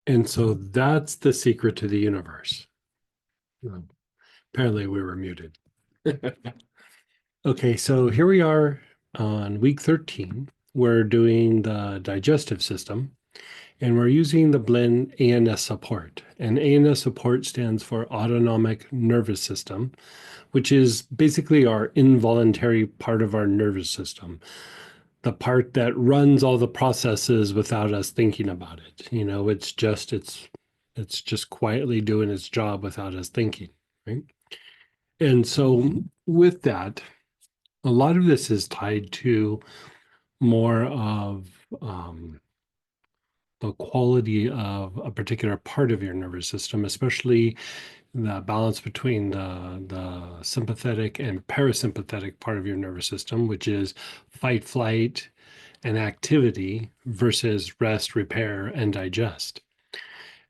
And so that's the secret to the universe. Apparently we were muted. Okay, so here we are on week 13. We're doing the digestive system, and we're using the blend ANS support. And ANS support stands for autonomic nervous system, which is basically our involuntary part of our nervous system, the part that runs all the processes without us thinking about it. It's just quietly doing its job without us thinking, right? And so with that, a lot of this is tied to more of the quality of a particular part of your nervous system, especially the balance between the sympathetic and parasympathetic part of your nervous system, which is fight, flight, and activity versus rest, repair, and digest.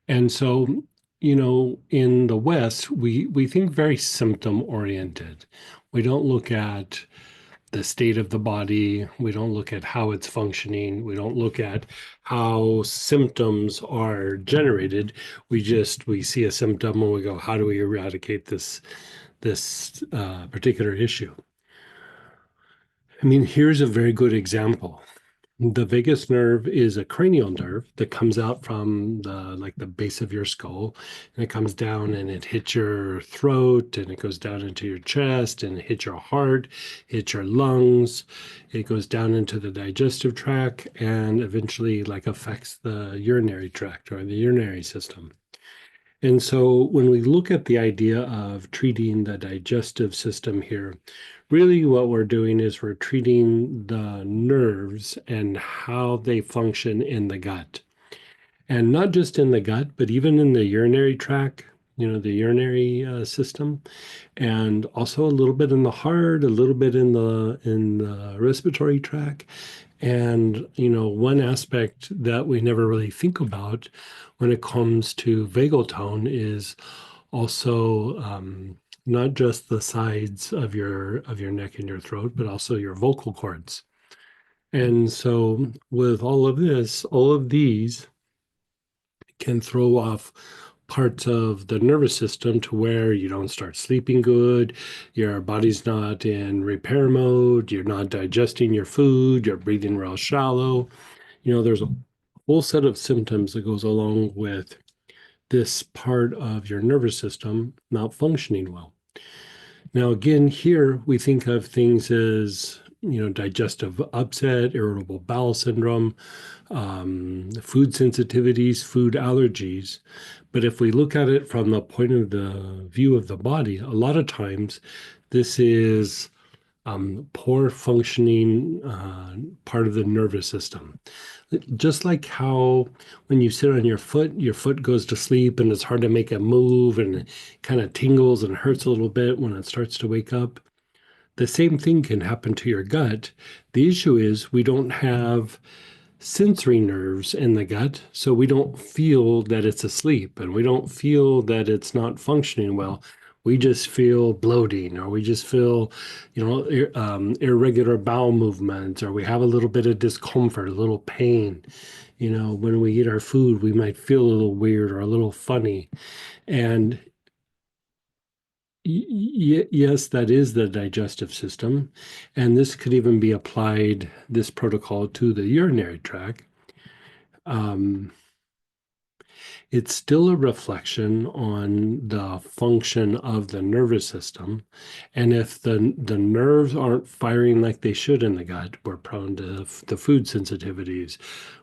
And so, in the West, we think very symptom oriented. We don't look at the state of the body. We don't look at how it's functioning. We don't look at how symptoms are generated. We see a symptom and we go, how do we eradicate this particular issue? I mean, here's a very good example. The vagus nerve is a cranial nerve that comes out from the base of your skull, and it comes down and it hits your throat, and it goes down into your chest, and it hits your heart, hits your lungs. It goes down into the digestive tract, and eventually affects the urinary tract or the urinary system. And so when we look at the idea of treating the digestive system here, really what we're doing is we're treating the nerves and how they function in the gut. And not just in the gut, but even in the urinary tract, the urinary system, and also a little bit in the heart, a little bit in the respiratory tract. And one aspect that we never really think about when it comes to vagal tone is also not just the sides of your neck and your throat, but also your vocal cords. And so with all of this, all of these can throw off parts of the nervous system to where you don't start sleeping good, your body's not in repair mode, you're not digesting your food, you're breathing real shallow. There's a whole set of symptoms that goes along with this part of your nervous system not functioning well. Now, again, here we think of things as, digestive upset, irritable bowel syndrome, food sensitivities, food allergies. But if we look at it from the point of the view of the body, a lot of times this is poor functioning part of the nervous system. Just like how when you sit on your foot goes to sleep and it's hard to make it move and it kind of tingles and hurts a little bit when it starts to wake up. The same thing can happen to your gut. The issue is we don't have sensory nerves in the gut, so we don't feel that it's asleep and we don't feel that it's not functioning well. We just feel bloating, or we just feel, irregular bowel movements, or we have a little bit of discomfort, a little pain. When we eat our food, we might feel a little weird or a little funny. And yes, that is the digestive system. And this could even be applied, this protocol, to the urinary tract. Um, it's still a reflection on the function of the nervous system. And if the nerves aren't firing like they should in the gut, we're prone to the food sensitivities,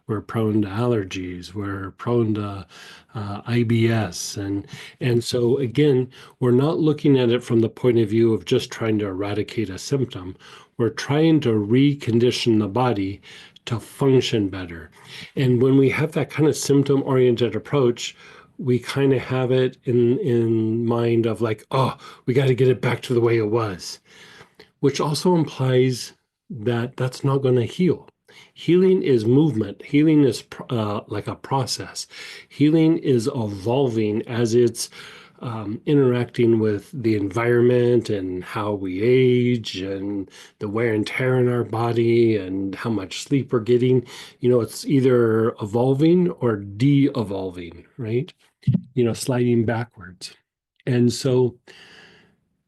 we're prone to allergies, we're prone to IBS. And so again, we're not looking at it from the point of view of just trying to eradicate a symptom. We're trying to recondition the body to function better. And when we have that kind of symptom-oriented approach, we kind of have it in mind of oh, we got to get it back to the way it was, which also implies that that's not going to heal. Healing is movement. Healing is like a process. Healing is evolving as it's interacting with the environment and how we age and the wear and tear in our body and how much sleep we're getting, it's either evolving or de-evolving, right? Sliding backwards. And so,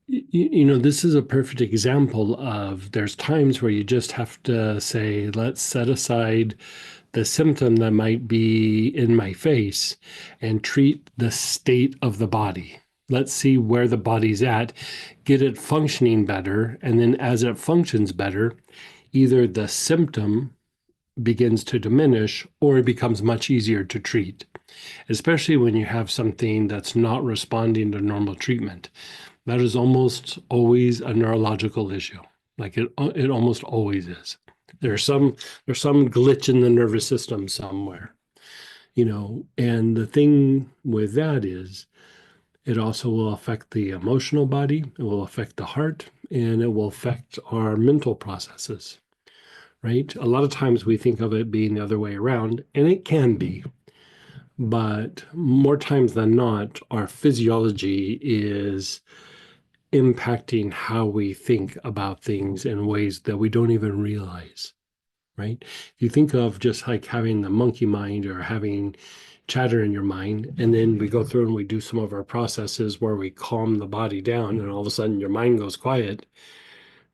this is a perfect example of there's times where you just have to say, let's set aside the symptom that might be in my face and treat the state of the body. Let's see where the body's at, get it functioning better. And then as it functions better, either the symptom begins to diminish or it becomes much easier to treat, especially when you have something that's not responding to normal treatment. That is almost always a neurological issue. Like it almost always is. There's some glitch in the nervous system somewhere, and the thing with that is it also will affect the emotional body, it will affect the heart, and it will affect our mental processes, right? A lot of times we think of it being the other way around, and it can be, but more times than not, our physiology is impacting how we think about things in ways that we don't even realize, right? If you think of just like having the monkey mind or having chatter in your mind, and then we go through and we do some of our processes where we calm the body down, and all of a sudden your mind goes quiet.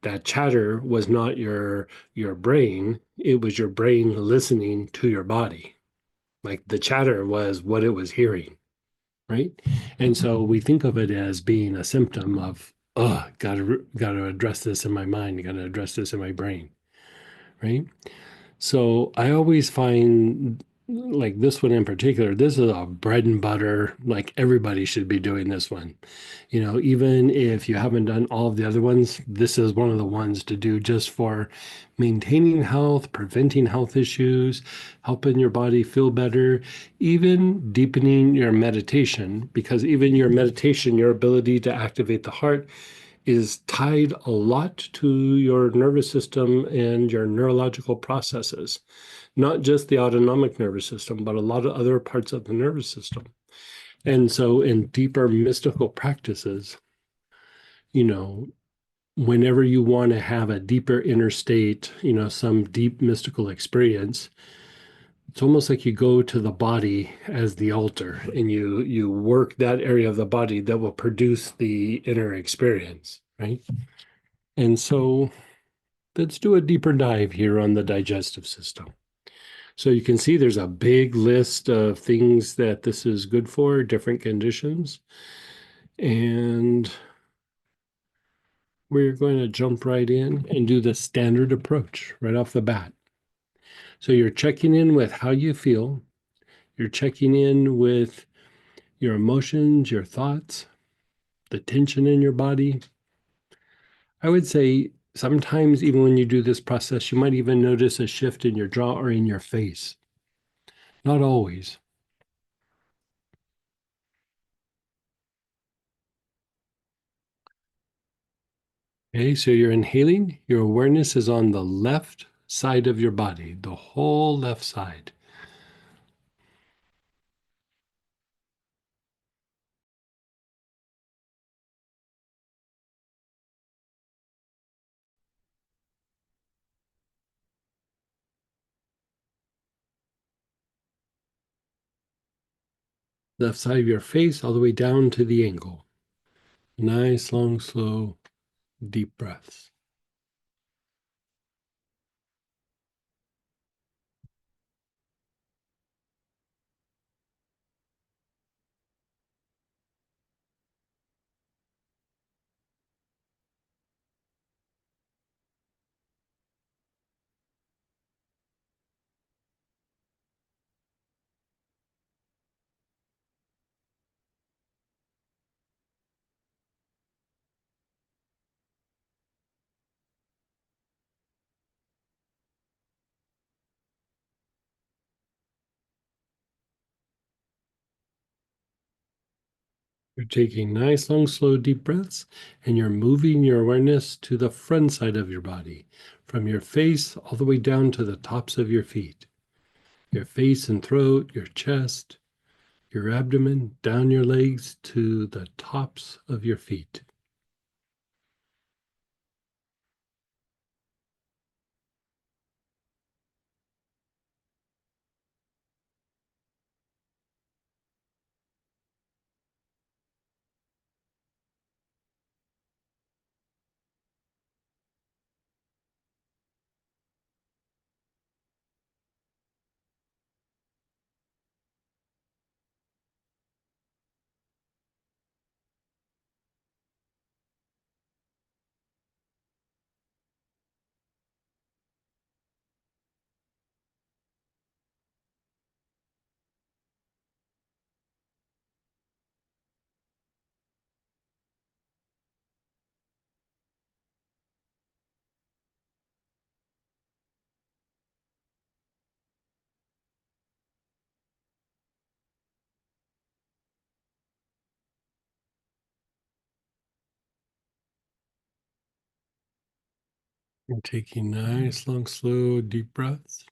That chatter was not your brain, it was your brain listening to your body. Like the chatter was what it was hearing, right? And so we think of it as being a symptom of, oh, gotta address this in my mind, gotta address this in my brain, right? So I always find like this one in particular, this is a bread and butter, like everybody should be doing this one. Even if you haven't done all of the other ones, this is one of the ones to do just for maintaining health, preventing health issues, helping your body feel better, even deepening your meditation, because even your meditation, your ability to activate the heart is tied a lot to your nervous system and your neurological processes, not just the autonomic nervous system, but a lot of other parts of the nervous system. And so, in deeper mystical practices, you know, whenever you want to have a deeper inner state, some deep mystical experience, it's almost like you go to the body as the altar and you work that area of the body that will produce the inner experience, right? And so let's do a deeper dive here on the digestive system. So you can see there's a big list of things that this is good for, different conditions. And we're going to jump right in and do the standard approach right off the bat. So you're checking in with how you feel. You're checking in with your emotions, your thoughts, the tension in your body. I would say sometimes even when you do this process, you might even notice a shift in your jaw or in your face. Not always. Okay, so you're inhaling. Your awareness is on the left side of your body, the whole left side. Left side of your face, all the way down to the ankle. Nice, long, slow, deep breaths. You're taking nice, long, slow, deep breaths, and you're moving your awareness to the front side of your body, from your face all the way down to the tops of your feet, your face and throat, your chest, your abdomen, down your legs to the tops of your feet. And taking nice, long, slow, deep breaths.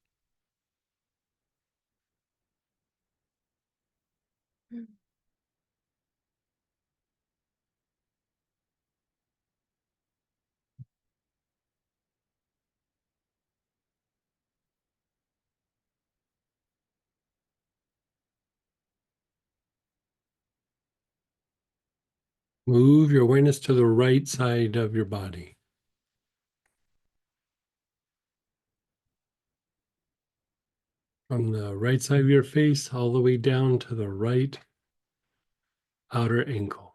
Move your awareness to the right side of your body. From the right side of your face all the way down to the right outer ankle.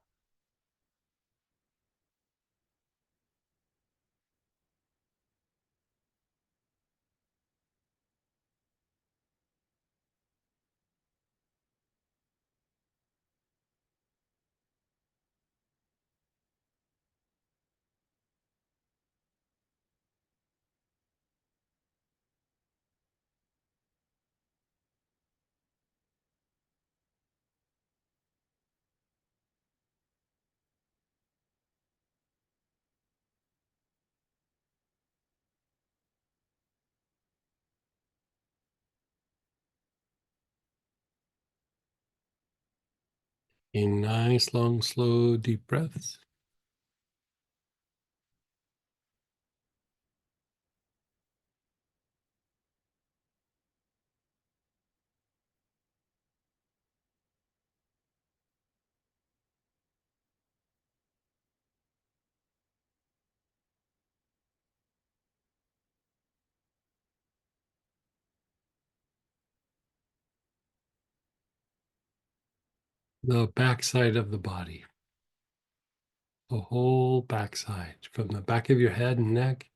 In nice, long, slow, deep breaths. The back side of the body. The whole back side. From the back of your head and neck,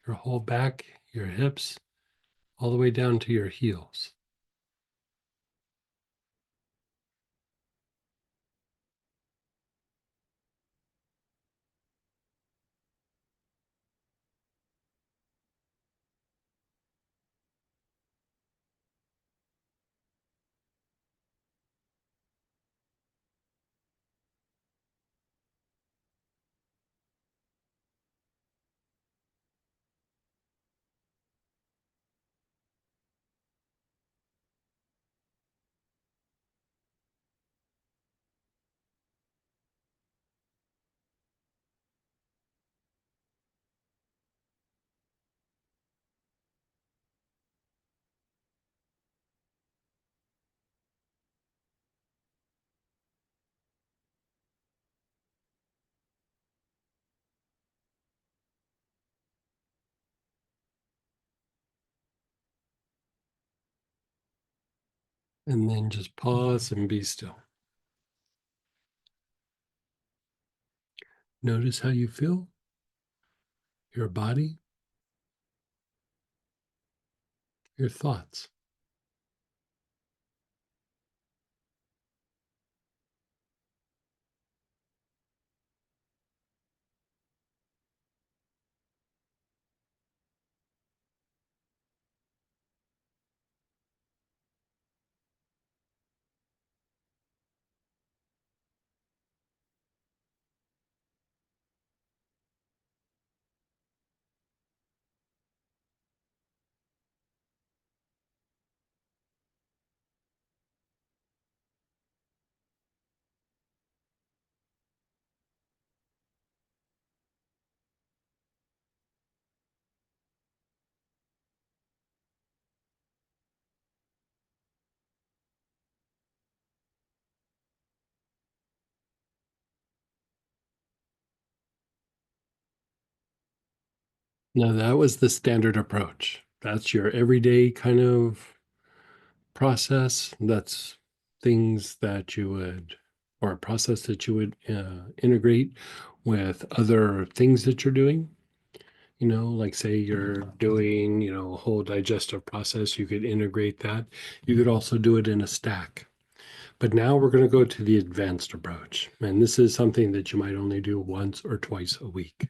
your whole back, your hips, all the way down to your heels. And then just pause and be still. Notice how you feel, your body, your thoughts. Now, that was the standard approach. That's your everyday kind of process. That's things that you would, or a process that you would integrate with other things that you're doing. Like say you're doing, a whole digestive process, you could integrate that. You could also do it in a stack. But now we're going to go to the advanced approach. And this is something that you might only do once or twice a week,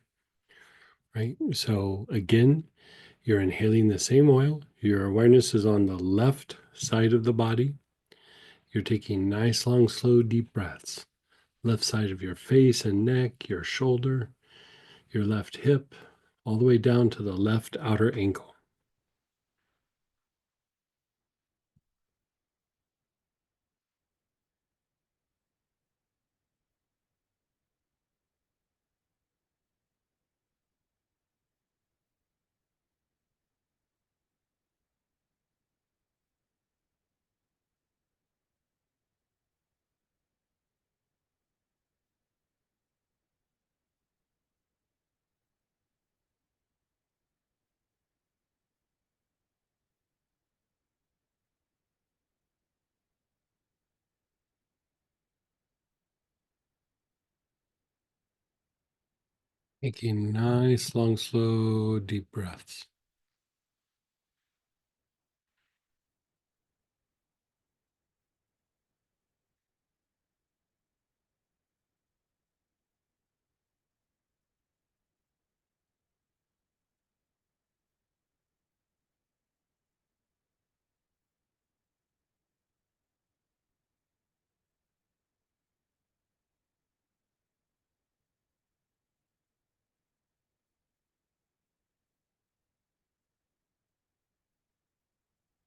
right? So again, you're inhaling the same oil. Your awareness is on the left side of the body. You're taking nice, long, slow, deep breaths. Left side of your face and neck, your shoulder, your left hip, all the way down to the left outer ankle. Taking nice, long, slow, deep breaths.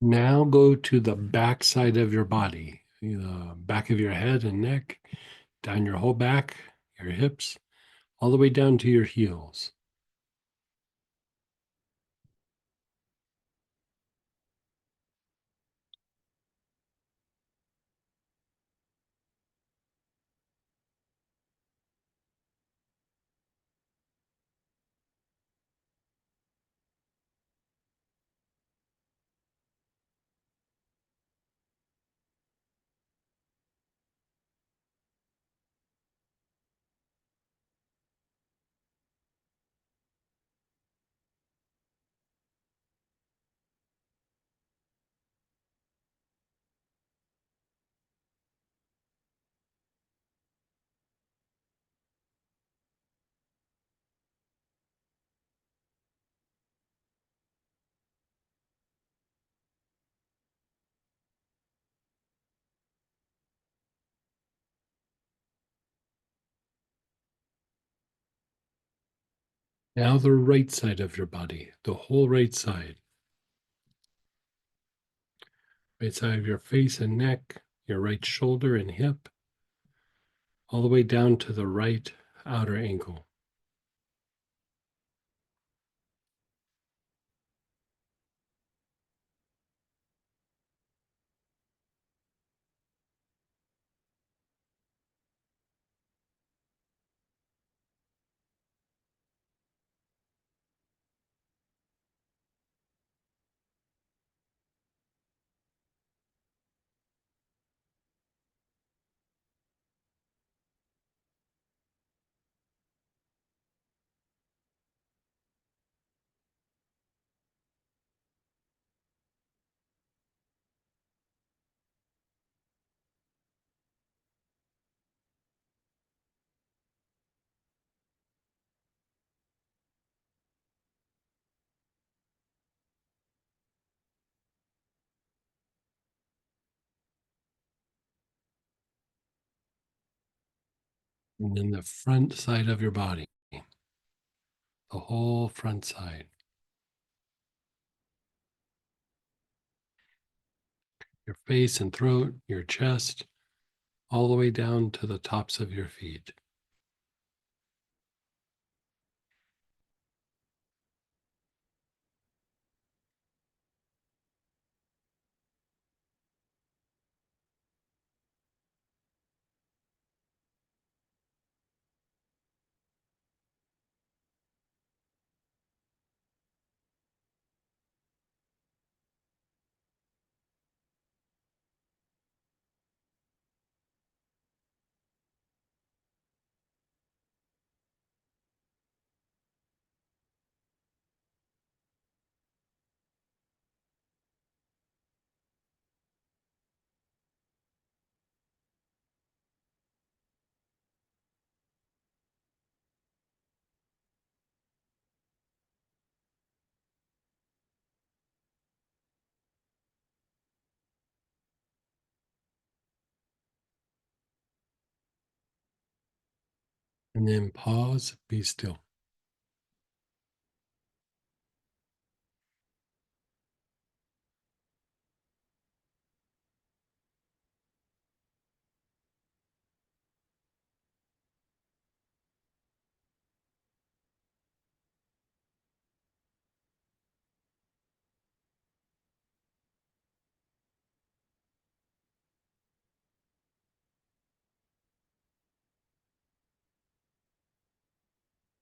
Now go to the back side of your body, the back of your head and neck, down your whole back, your hips, all the way down to your heels. Now the right side of your body, the whole right side of your face and neck, your right shoulder and hip, all the way down to the right outer ankle. And then the front side of your body, the whole front side, your face and throat, your chest, all the way down to the tops of your feet. And then pause, be still.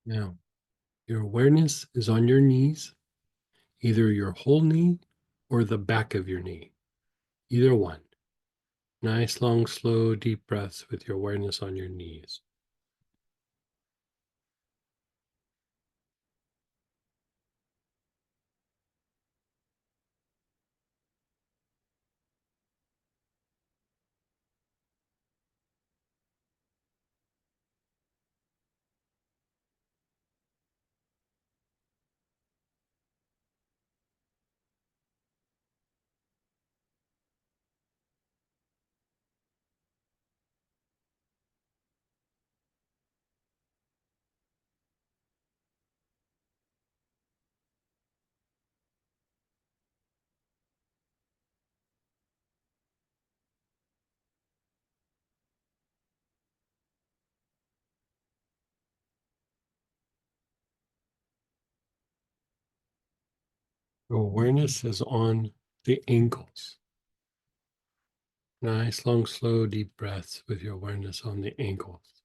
Now, your awareness is on your knees, either your whole knee or the back of your knee, either one. Nice, long, slow, deep breaths with your awareness on your knees. Your awareness is on the ankles. Nice, long, slow, deep breaths with your awareness on the ankles.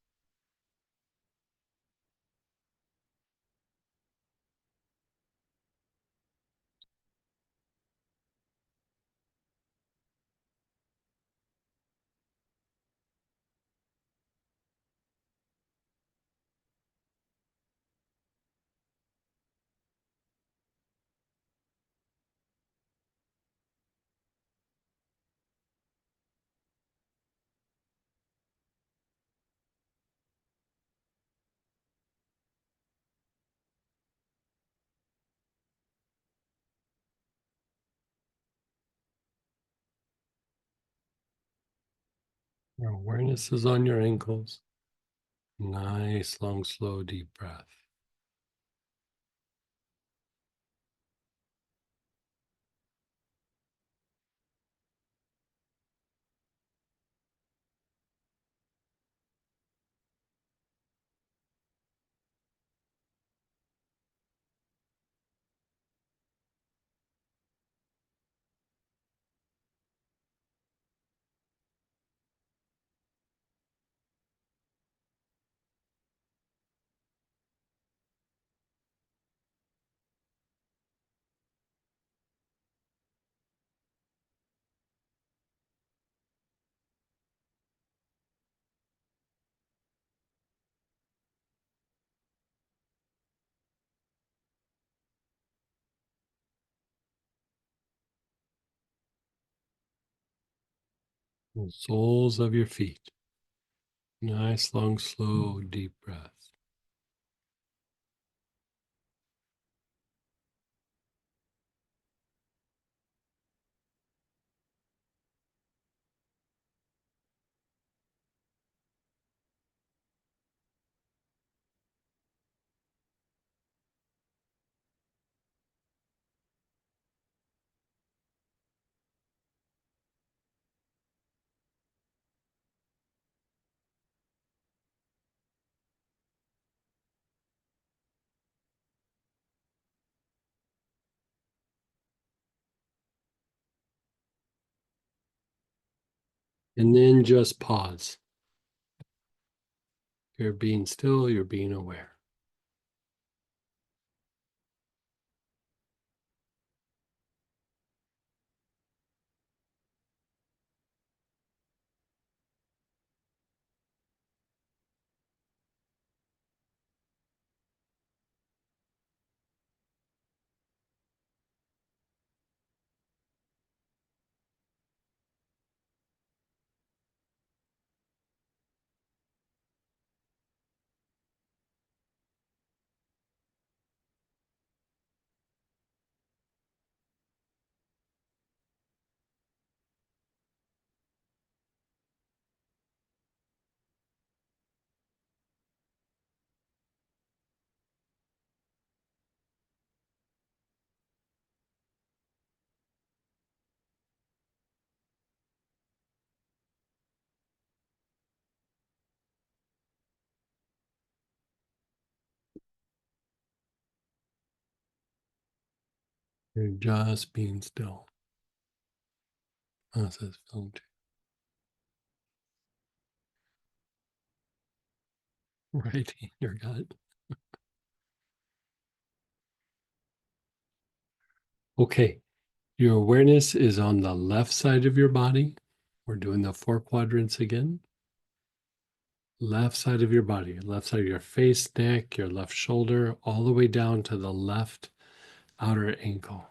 Your awareness is on your ankles. Nice, long, slow, deep breath. The soles of your feet. Nice, long, slow, deep breath. And then just pause. You're being still, you're being aware. You're just being still. How's this feeling to you? Right in your gut. Okay. Your awareness is on the left side of your body. We're doing the four quadrants again. Left side of your body, left side of your face, neck, your left shoulder, all the way down to the left outer ankle.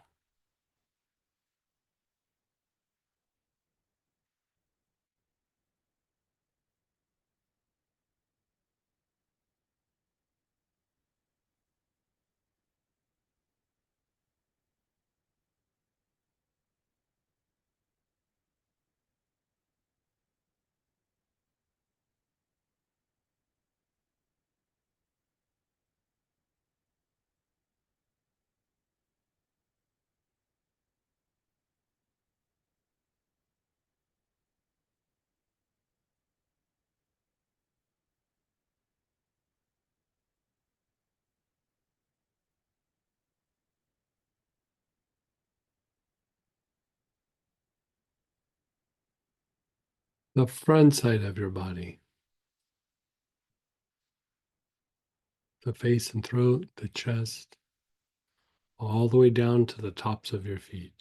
The front side of your body, the face and throat, the chest, all the way down to the tops of your feet.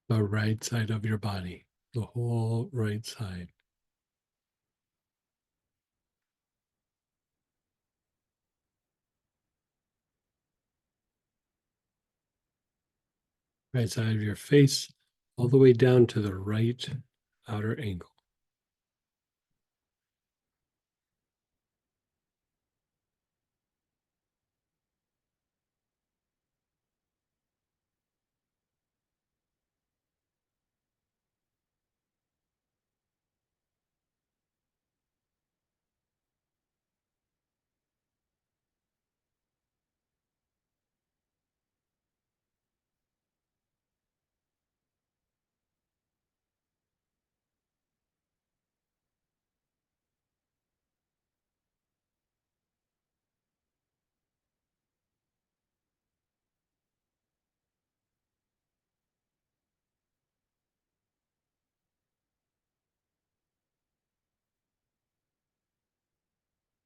The right side of your body, the whole right side. Right side of your face, all the way down to the right outer ankle.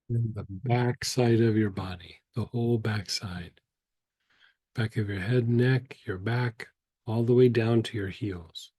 And the back side of your body, the whole back side. Back of your head, neck, your back, all the way down to your heels.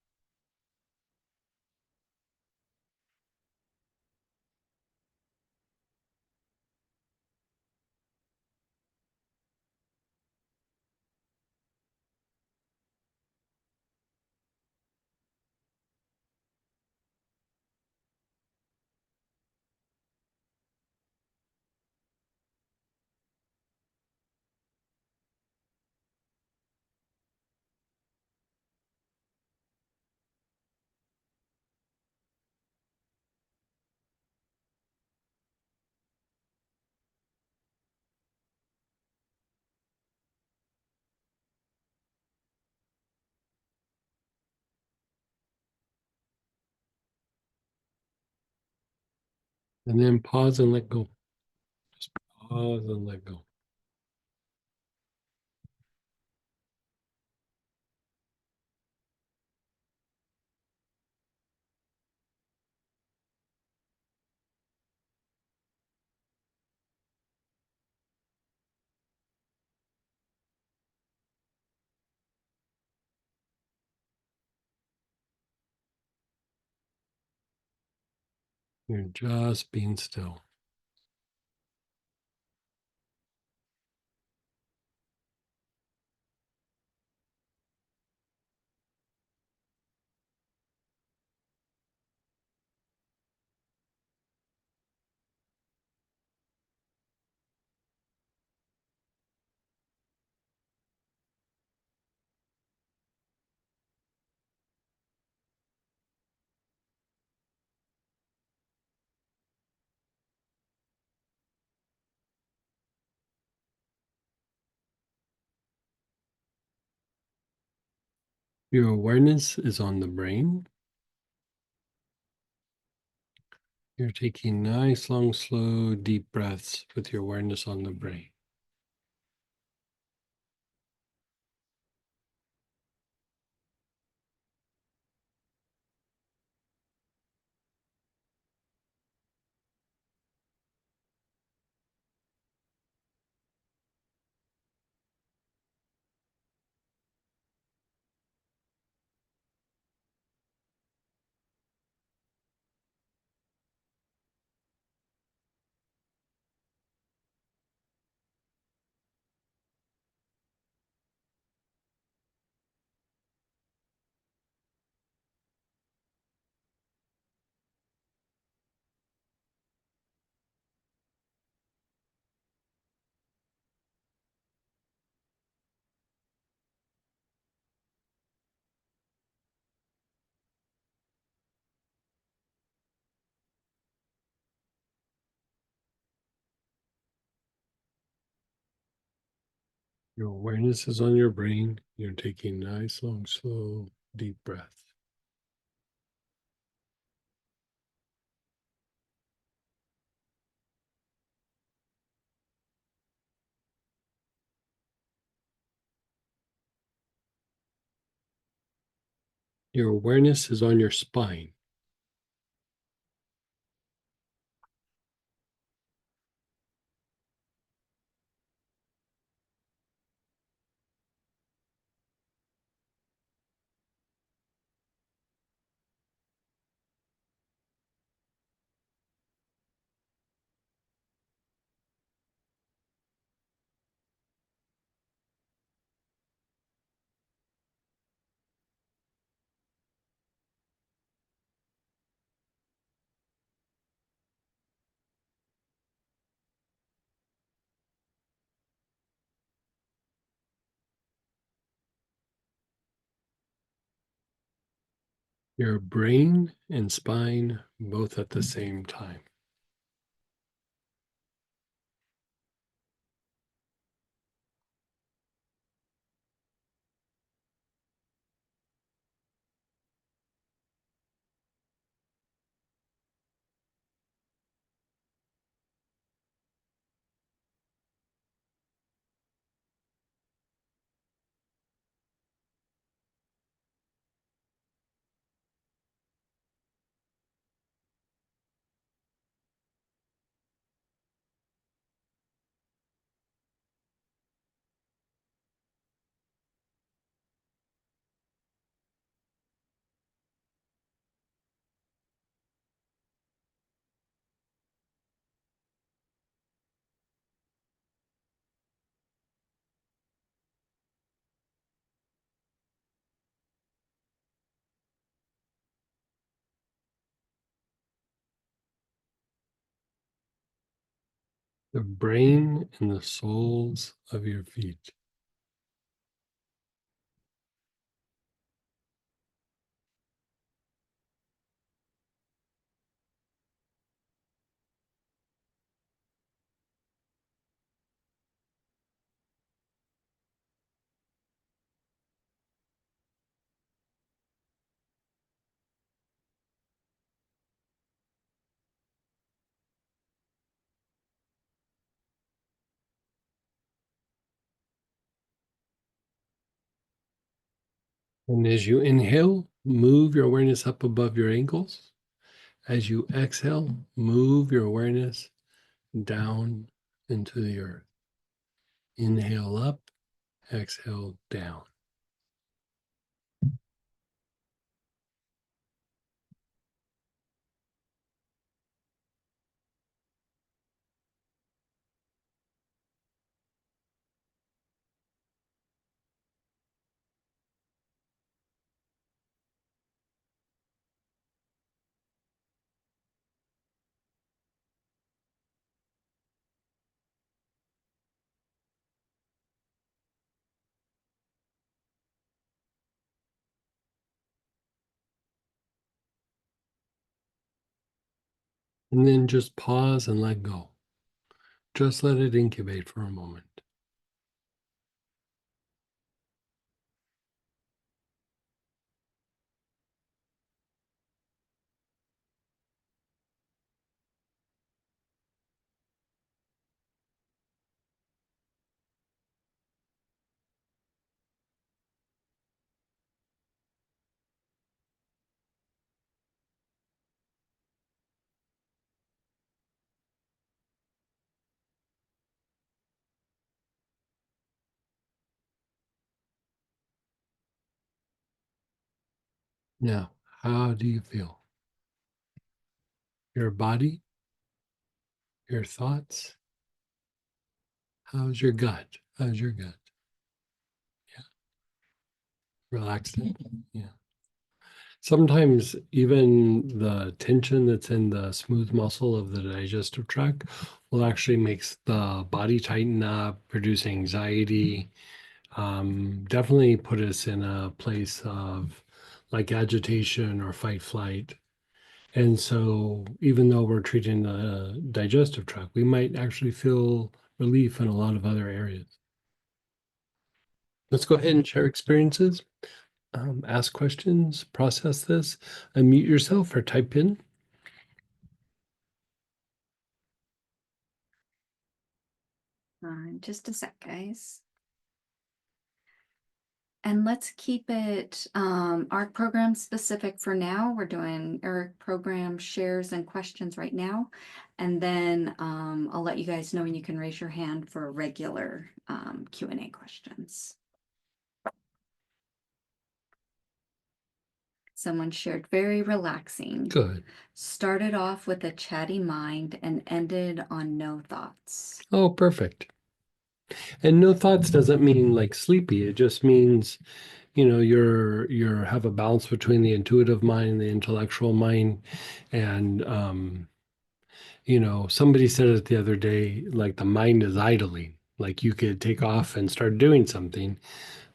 And then pause and let go. Just pause and let go. You're just being still. Your awareness is on the brain. You're taking nice, long, slow, deep breaths with your awareness on the brain. Your awareness is on your brain. You're taking nice, long, slow, deep breaths. Your awareness is on your spine. Your brain and spine both at the same time. The brain and the soles of your feet. And as you inhale, move your awareness up above your ankles. As you exhale, move your awareness down into the earth. Inhale up, exhale down. And then just pause and let go. Just let it incubate for a moment. Now, how do you feel? Your body, your thoughts? How's your gut? How's your gut? Yeah, relaxed it. Yeah. Sometimes even the tension that's in the smooth muscle of the digestive tract will actually makes the body tighten up, produce anxiety, definitely put us in a place of like agitation or fight flight. And so even though we're treating the digestive tract, we might actually feel relief in a lot of other areas. Let's go ahead and share experiences, ask questions, process this, unmute yourself or type in. Just a sec, guys. And let's keep it Auric program specific for now. We're doing Auric program shares and questions right now. And then I'll let you guys know when you can raise your hand for regular Q&A questions. Someone shared very relaxing. Good. Started off with a chatty mind and ended on no thoughts. Oh, perfect. And no thoughts doesn't mean like sleepy. It just means, you're have a balance between the intuitive mind and the intellectual mind. And somebody said it the other day, like the mind is idling. Like you could take off and start doing something,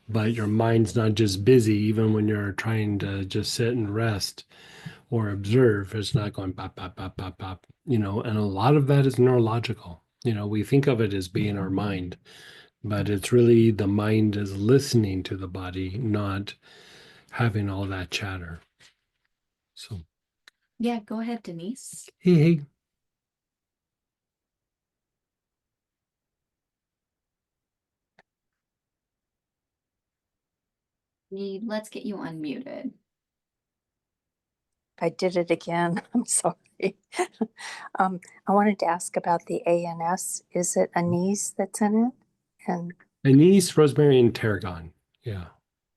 but your mind's not just busy, even when you're trying to just sit and rest or observe, it's not going pop, pop, pop, pop, pop, and a lot of that is neurological. We think of it as being our mind, but it's really the mind is listening to the body, not having all that chatter. So, Yeah, go ahead, Denise. hey, hey. Let's get you unmuted. I did it again. I'm sorry. I wanted to ask about the ANS. Is it anise that's in it? And Anise, rosemary, and tarragon. Yeah.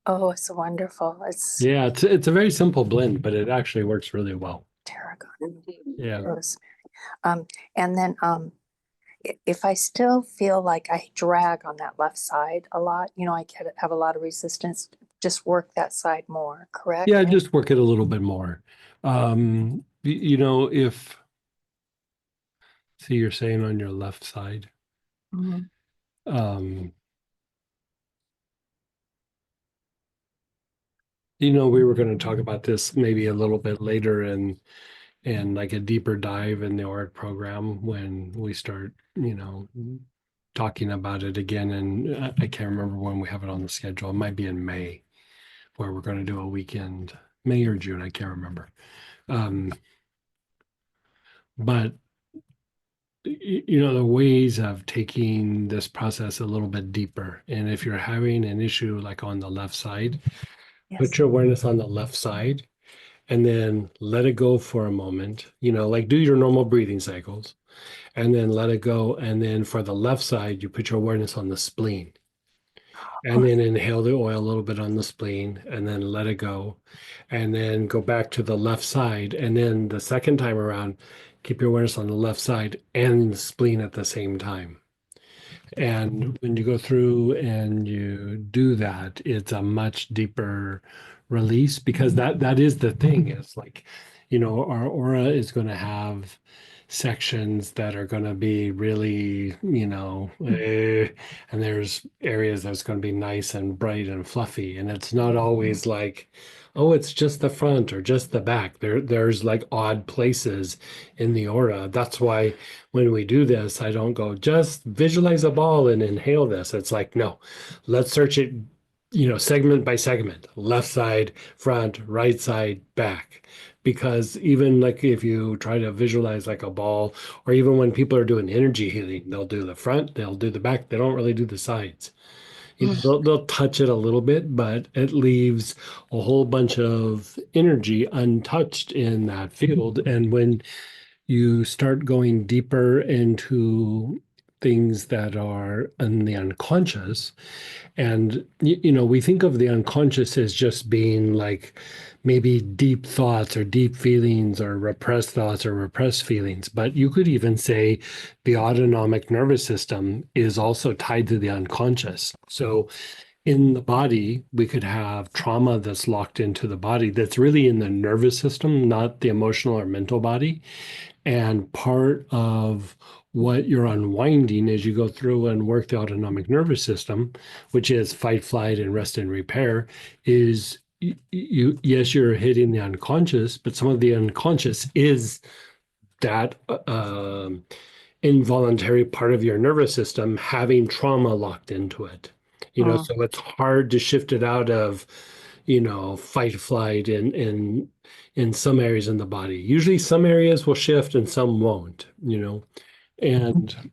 oh, it's wonderful. It's Yeah, it's a very simple blend, but it actually works really well. tarragon and Yeah. rosemary. And then if I still feel like I drag on that left side a lot, I have a lot of resistance, just work that side more, correct? Yeah, just work it a little bit more. If see you're saying on your left side. Mhm. Um, we were going to talk about this maybe a little bit later and like a deeper dive in the Auric program when we start, talking about it again. And I can't remember when we have it on the schedule. It might be in May, where we're going to do a weekend, May or June, I can't remember. But the ways of taking this process a little bit deeper. And if you're having an issue like on the left side, put Yes. your awareness on the left side and then let it go for a moment, like do your normal breathing cycles and then let it go. And then for the left side, you put your awareness on the spleen and then inhale the oil a little bit on the spleen and then let it go. And then go back to the left side. And then the second time around, keep your awareness on the left side and the spleen at the same time. And when you go through and you do that, it's a much deeper release because that is the thing is like, our aura is going to have sections that are going to be really, and there's areas that's going to be nice and bright and fluffy. And it's not always like, oh, it's just the front or just the back. There's like odd places in the aura. That's why when we do this, I don't go just visualize a ball and inhale this. It's like, no, let's search it, segment by segment, left side, front, right side, back. Because even like if you try to visualize like a ball, or even when people are doing energy healing, they'll do the front, they'll do the back, they don't really do the sides. They'll touch it a little bit, but it leaves a whole bunch of energy untouched in that field. And when you start going deeper into things that are in the unconscious, and we think of the unconscious as just being like maybe deep thoughts or deep feelings or repressed thoughts or repressed feelings. But you could even say the autonomic nervous system is also tied to the unconscious. So in the body, we could have trauma that's locked into the body that's really in the nervous system, not the emotional or mental body. And part of what you're unwinding as you go through and work the autonomic nervous system, which is fight, flight, and rest and repair, is yes, you're hitting the unconscious, but some of the unconscious is that involuntary part of your nervous system having trauma locked into it. So it's hard to shift it out of, fight, flight, and in some areas in the body. Usually some areas will shift and some won't, and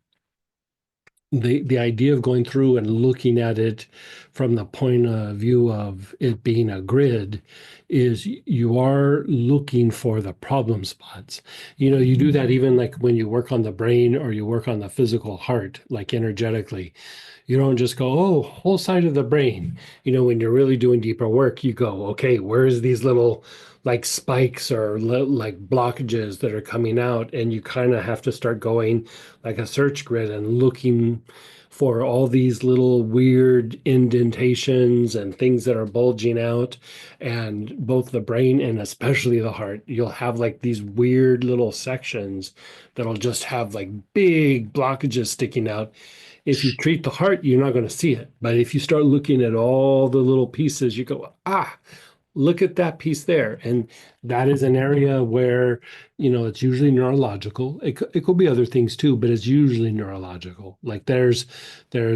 the idea of going through and looking at it from the point of view of it being a grid is you are looking for the problem spots. You do that even like when you work on the brain or you work on the physical heart, like energetically. You don't just go, oh, whole side of the brain. When you're really doing deeper work, you go, okay, where's these little like spikes or like blockages that are coming out? And you kind of have to start going like a search grid and looking for all these little weird indentations and things that are bulging out. And both the brain and especially the heart, you'll have like these weird little sections that'll just have like big blockages sticking out. If you treat the heart, you're not going to see it. But if you start looking at all the little pieces, you go, look at that piece there. And that is an area where, it's usually neurological. It could be other things too, but it's usually neurological. Like there's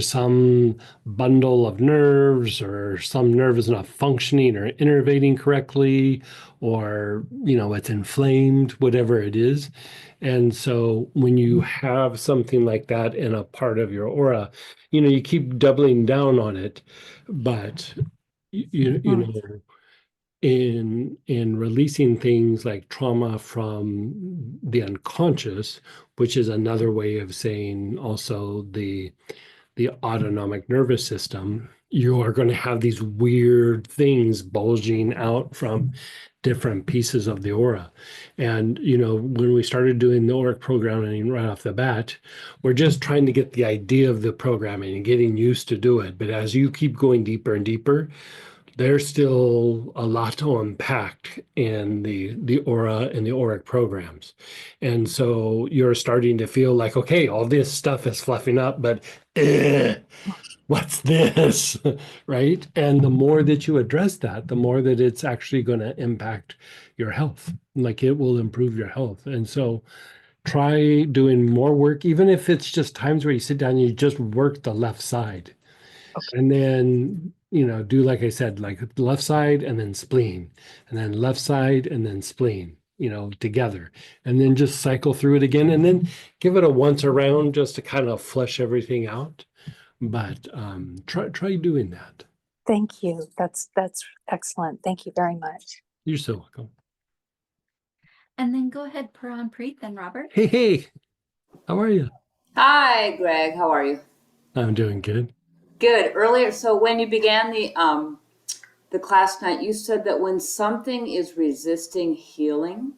some bundle of nerves or some nerve is not functioning or innervating correctly, or, it's inflamed, whatever it is. And so when you have something like that in a part of your aura, you keep doubling down on it, but you know in releasing things like trauma from the unconscious, which is another way of saying also the autonomic nervous system, you are going to have these weird things bulging out from different pieces of the aura. And, when we started doing the Auric programming right off the bat, we're just trying to get the idea of the programming and getting used to do it. But as you keep going deeper and deeper, there's still a lot to unpack in the aura and the auric programs. And so you're starting to feel like, okay, all this stuff is fluffing up, but what's this? Right? And the more that you address that, the more that it's actually going to impact your health. Like it will improve your health. And so try doing more work, even if it's just times where you sit down and you just work the left side. And then, do like I said, like left side and then spleen, and then left side and then spleen, together. And then just cycle through it again and then give it a once around just to kind of flesh everything out. But try doing that. Thank you. That's excellent. Thank you very much. You're so welcome. And then go ahead, Preet, then Robert. Hey, how are you? Hi, Greg. How are you? I'm doing good. Good. Earlier, so when you began the class tonight, you said that when something is resisting healing,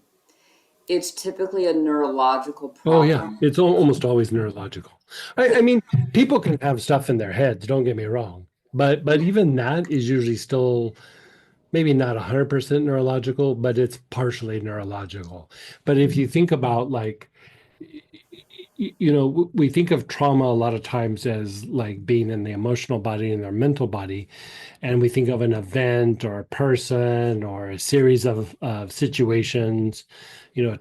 it's typically a neurological problem. Oh yeah, it's almost always neurological. I mean, people can have stuff in their heads, don't get me wrong, but even that is usually still maybe not 100% neurological, but it's partially neurological. But if you think about like we think of trauma a lot of times as like being in the emotional body and their mental body, and we think of an event or a person or a series of situations,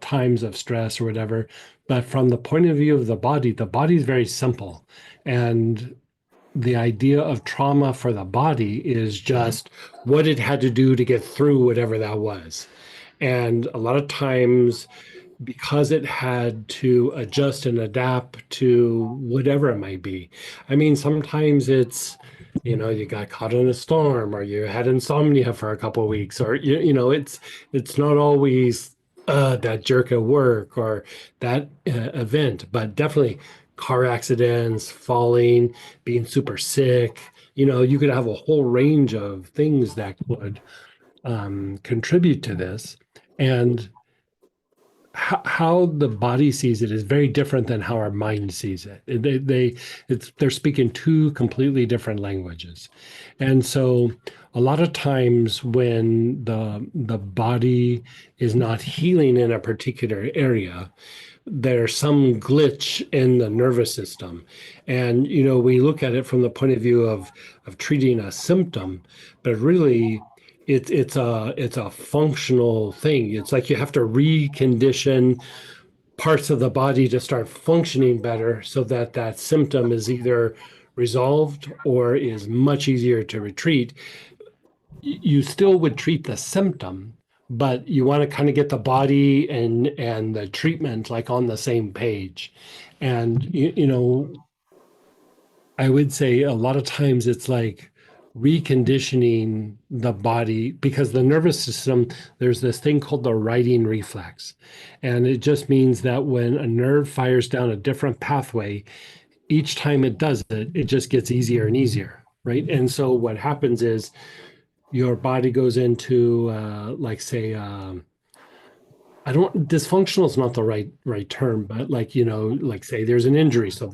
times of stress or whatever. But from the point of view of the body is very simple. And the idea of trauma for the body is just what it had to do to get through whatever that was. And a lot of times, because it had to adjust and adapt to whatever it might be. I mean, sometimes it's, you got caught in a storm or you had insomnia for a couple of weeks, or it's not always that jerk at work or that event, but definitely car accidents, falling, being super sick. You could have a whole range of things that would contribute to this. And how the body sees it is very different than how our mind sees it. They're speaking two completely different languages, and so a lot of times when the body is not healing in a particular area, there's some glitch in the nervous system. And we look at it from the point of view of treating a symptom, but really it's a functional thing. It's like you have to recondition parts of the body to start functioning better so that that symptom is either resolved or is much easier to retreat. You still would treat the symptom, but you want to kind of get the body and the treatment like on the same page. And I would say a lot of times it's like reconditioning the body, because the nervous system, there's this thing called the writing reflex. And it just means that when a nerve fires down a different pathway, each time it does it, it just gets easier and easier. Right. And so what happens is your body goes into like say I don't dysfunctional is not the right term, but like like say there's an injury, so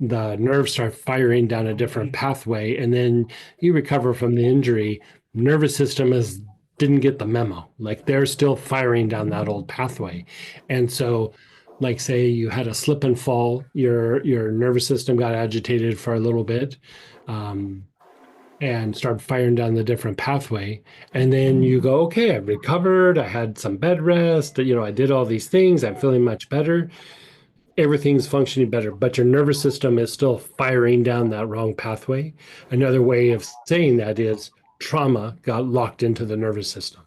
the nerves start firing down a different pathway, and then you recover from the injury. Nervous system is didn't get the memo, like they're still firing down that old pathway. And so like say you had a slip and fall, your nervous system got agitated for a little bit, um, and start firing down the different pathway. And then you go, okay, I recovered. I had some bed rest. I did all these things. I'm feeling much better. Everything's functioning better, but your nervous system is still firing down that wrong pathway. Another way of saying that is trauma got locked into the nervous system.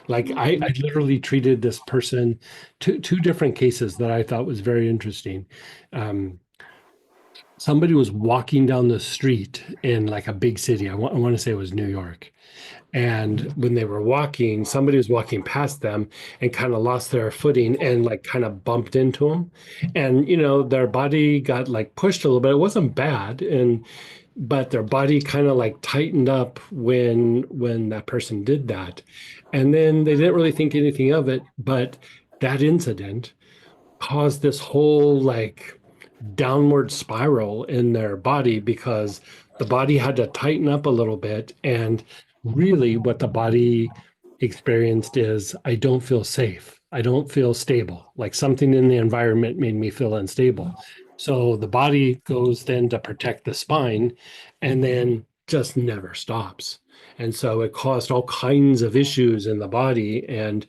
Like I literally treated this person, two different cases that I thought was very interesting. Um, Somebody was walking down the street in like a big city. I want to say it was New York. And when they were walking, somebody was walking past them and kind of lost their footing and like kind of bumped into them. And, their body got like pushed a little bit. It wasn't bad. But their body kind of like tightened up when that person did that. And then they didn't really think anything of it. But that incident caused this whole like downward spiral in their body, because the body had to tighten up a little bit. And really what the body experienced is, I don't feel safe. I don't feel stable. Like something in the environment made me feel unstable. So the body goes then to protect the spine and then just never stops. And so it caused all kinds of issues in the body. And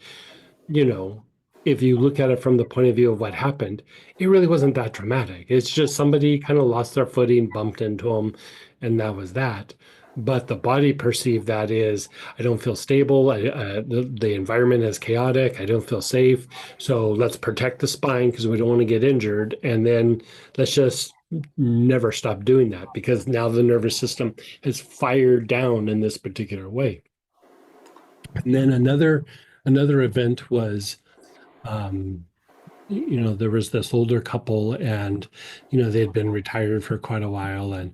you know, if you look at it from the point of view of what happened, it really wasn't that dramatic. It's just somebody kind of lost their footing, bumped into them, and that was that. But the body perceived that is, I don't feel stable. The environment is chaotic. I don't feel safe. So let's protect the spine because we don't want to get injured. And then let's just never stop doing that, because now the nervous system has fired down in this particular way. And then another event was, there was this older couple, and they had been retired for quite a while, and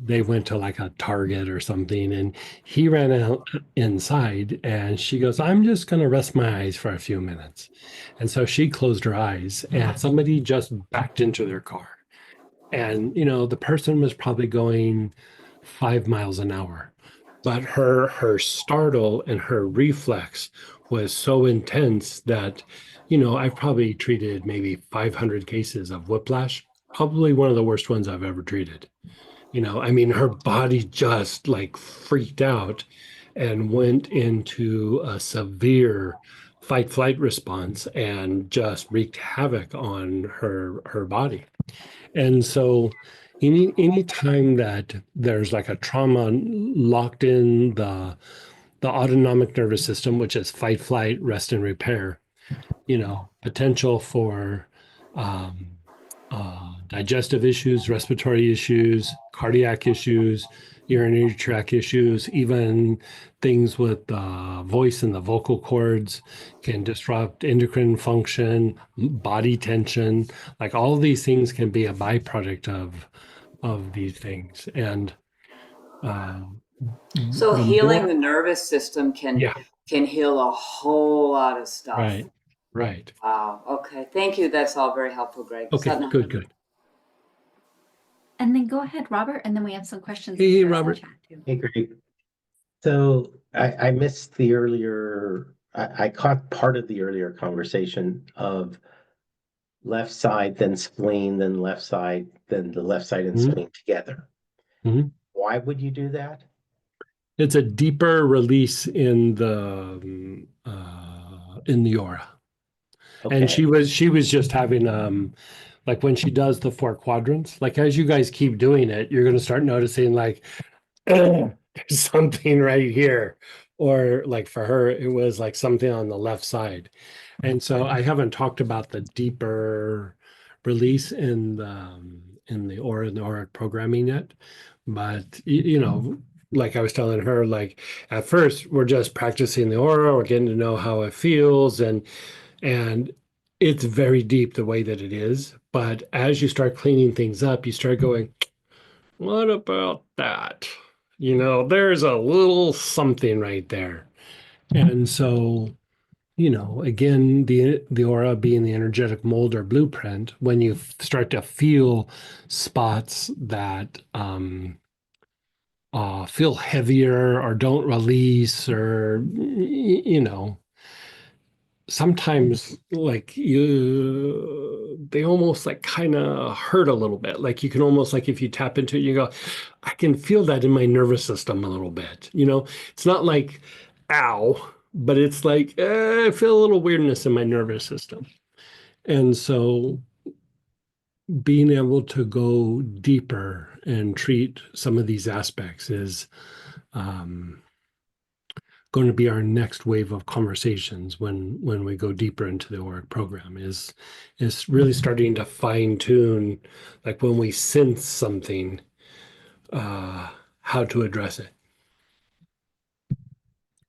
they went to like a Target or something, and he ran out inside, and she goes, I'm just going to rest my eyes for a few minutes. And so she closed her eyes, and somebody just backed into their car. And the person was probably going 5 miles an hour. but her startle and her reflex was so intense that, I've probably treated maybe 500 cases of whiplash, probably one of the worst ones I've ever treated. I mean, her body just like freaked out and went into a severe fight flight response and just wreaked havoc on her body. And so any time that there's like a trauma locked in the autonomic nervous system, which is fight, flight, rest, and repair, potential for um, digestive issues, respiratory issues, cardiac issues, urinary tract issues, even things with the voice and the vocal cords can disrupt endocrine function, body tension. Like all these things can be a byproduct of these things. And uh, So the healing more, the nervous system yeah, can heal a whole lot of stuff. right, right. Wow. Okay. Thank you. That's all very helpful, Greg. Okay, Satnam. good. And then go ahead, Robert, and then we have some questions. Hey, in the Robert. chat too. Hey, Greg. So I missed the earlier, I caught part of the earlier conversation of left side, then spleen, then left side, then the left side and Mhm. spleen together. Mhm. Why would you do that? It's a deeper release in the aura. And Okay. she was just having like when she does the 4 quadrants, like as you guys keep doing it, you're gonna start noticing like there's something right here. Or like for her, it was like something on the left side. And so I haven't talked about the deeper release in the aura and the auric programming yet. But like I was telling her, like at first we're just practicing the aura, we're getting to know how it feels, and it's very deep the way that it is. But as you start cleaning things up, you start going, what about that? There's a little something right there. And so, again, the aura being the energetic mold or blueprint, when you start to feel spots that feel heavier or don't release, or sometimes like they almost like kind of hurt a little bit. Like you can almost, like if you tap into it, you go, I can feel that in my nervous system a little bit. It's not like ow, but it's like I feel a little weirdness in my nervous system. And so being able to go deeper and treat some of these aspects is going to be our next wave of conversations when we go deeper into the Auric program, is really starting to fine tune, like when we sense something, how to address it.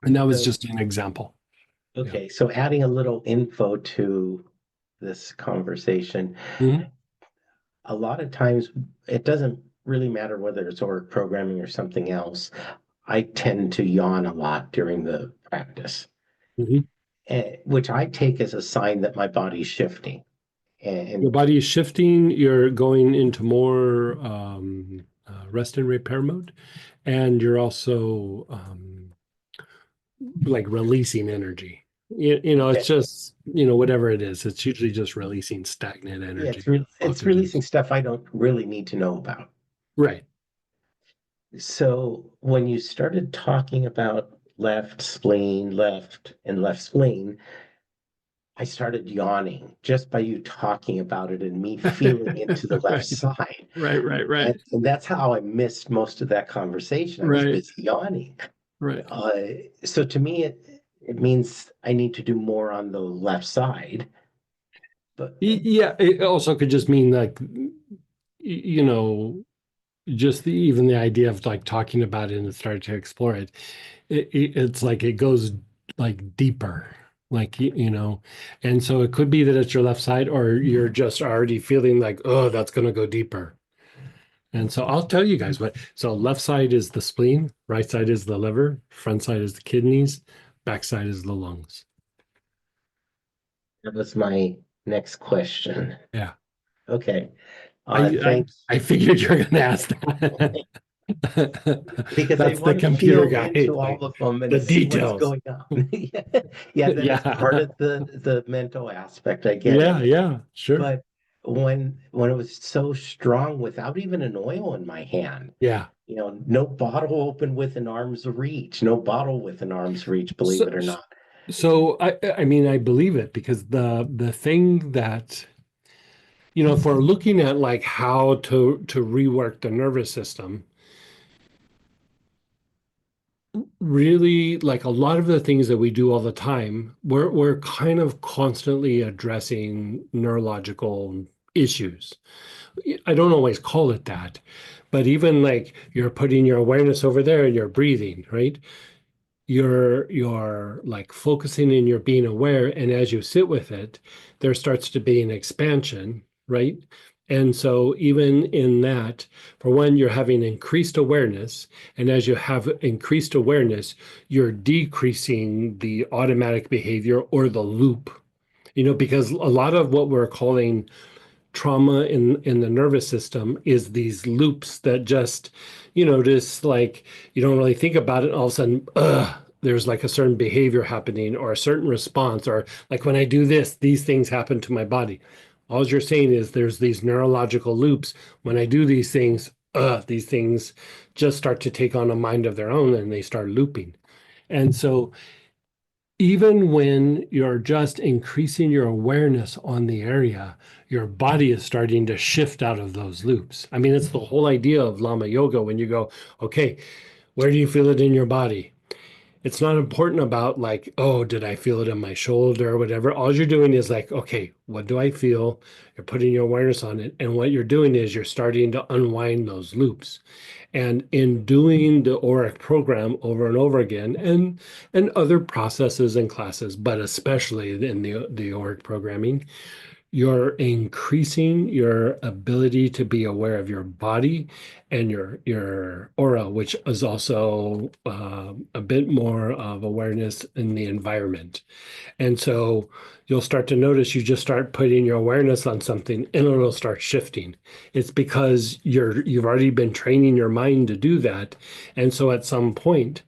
And that was just an example. Okay. So adding a little info to this conversation, Mhm. a lot of times it doesn't really matter whether it's Auric programming or something else. I tend to yawn a lot during the practice, Mhm. which I take as a sign that my body's shifting. Your And body is shifting, you're going into more rest and repair mode, and you're also like releasing energy. It's just, whatever it is, it's usually just releasing stagnant yeah, energy, it's blockages. releasing stuff I don't really need to know about. Right. So when you started talking about left spleen, left and left spleen, I started yawning just by you talking about it and me feeling into the left Right. side. Right. And that's how I missed most of that conversation. I was Right. busy yawning. Right. So to me, it means I need to do more on the left side. But Yeah, it also could just mean like, you know, just even the idea of like talking about it and start to explore it, it's like it goes like deeper, like and so it could be that it's your left side, or you're just already feeling like, oh, that's going to go deeper. And so I'll tell you guys so left side is the spleen, right side is the liver, front side is the kidneys, back side is the lungs. that was my next question. Yeah. Okay. I Thanks. figured you're going to ask that. Because I That's the want to computer feel guy, into all like of them the and see what's details. going on. Yeah, that is part Yeah. of the mental aspect. I get Yeah, it. yeah, sure. But when it was so strong without even an oil in my hand, Yeah. no bottle open within arm's reach, no bottle within arm's reach, believe So, it or not. so I mean, I believe it because the thing that, if we're looking at like how to rework the nervous system, really like a lot of the things that we do all the time, we're kind of constantly addressing neurological issues. I don't always call it that, but even like you're putting your awareness over there and you're breathing, right? You're like focusing and you're being aware, and as you sit with it, there starts to be an expansion, right? And so even in that, for one, you're having increased awareness, and as you have increased awareness, you're decreasing the automatic behavior or the loop, because a lot of what we're calling trauma in the nervous system is these loops that just like you don't really think about it, and all of a sudden there's like a certain behavior happening or a certain response, or like when I do this, these things happen to my body. All you're saying is there's these neurological loops. When I do these things just start to take on a mind of their own and they start looping. And so even when you're just increasing your awareness on the area, your body is starting to shift out of those loops. I mean, it's the whole idea of Lama Yoga when you go, okay, where do you feel it in your body? It's not important about like, oh, did I feel it in my shoulder or whatever. All you're doing is like, okay, what do I feel? You're putting your awareness on it. And what you're doing is you're starting to unwind those loops. And in doing the Auric program over and over again, and other processes and classes, but especially in the Auric programming, you're increasing your ability to be aware of your body and your aura, which is also a bit more of awareness in the environment. And so you'll start to notice you just start putting your awareness on something and it'll start shifting. It's because you've already been training your mind to do that. And so at some point,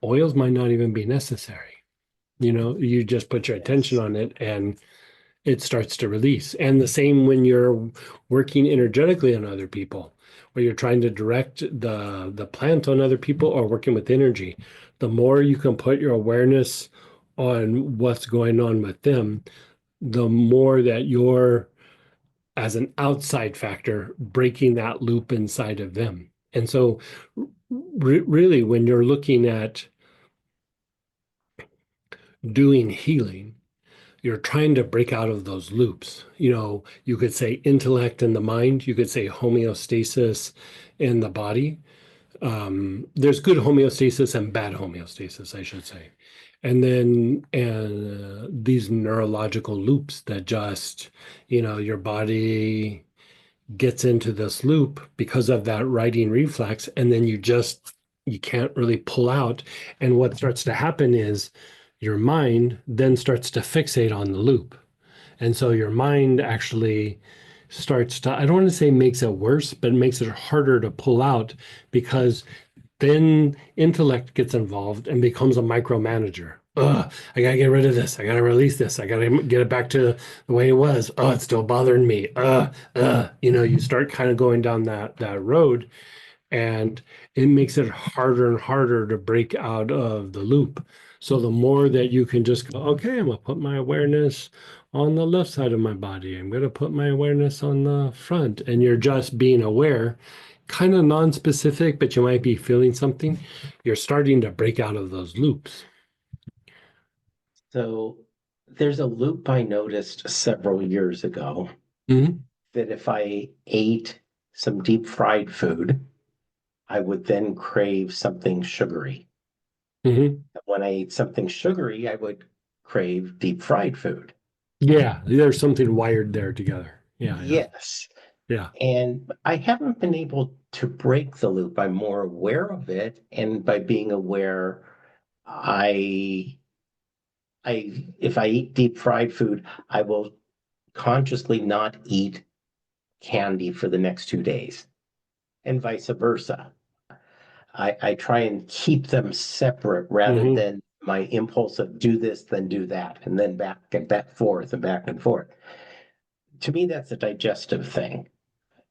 oils might not even be necessary. You just put your attention Yes. on it and it starts to release. And the same when you're working energetically on other people, where you're trying to direct the plant on other people or working with energy. The more you can put your awareness on what's going on with them, the more that you're, as an outside factor, breaking that loop inside of them. And so, really, when you're looking at doing healing, you're trying to break out of those loops. You could say intellect in the mind, you could say homeostasis in the body. There's good homeostasis and bad homeostasis, I should say. And then these neurological loops that just, your body gets into this loop because of that writing reflex, and then you can't really pull out. And what starts to happen is your mind then starts to fixate on the loop. And so your mind actually starts to, I don't want to say makes it worse, but it makes it harder to pull out because then intellect gets involved and becomes a micromanager. Ugh, I gotta get rid of this. I gotta release this. I gotta get it back to the way it was. Oh, it's still bothering me. You start kind of going down that road, and it makes it harder and harder to break out of the loop. So the more that you can just go, okay, I'm gonna put my awareness on the left side of my body. I'm gonna put my awareness on the front, and you're just being aware, kind of non-specific, but you might be feeling something. You're starting to break out of those loops. So there's a loop I noticed several years ago Mhm. that if I ate some deep fried food, I would then crave something sugary. Mhm. When I ate something sugary, I would crave deep fried food. Yeah, there's something wired there together. Yeah, yeah, Yes. yeah. And I haven't been able to break the loop. I'm more aware of it. And by being aware, I if I eat deep fried food, I will consciously not eat candy for the next 2 days, and vice versa. I try and keep them separate rather Mhm. than my impulse of do this, then do that, and then back and back forth and back and forth. To me, that's a digestive thing.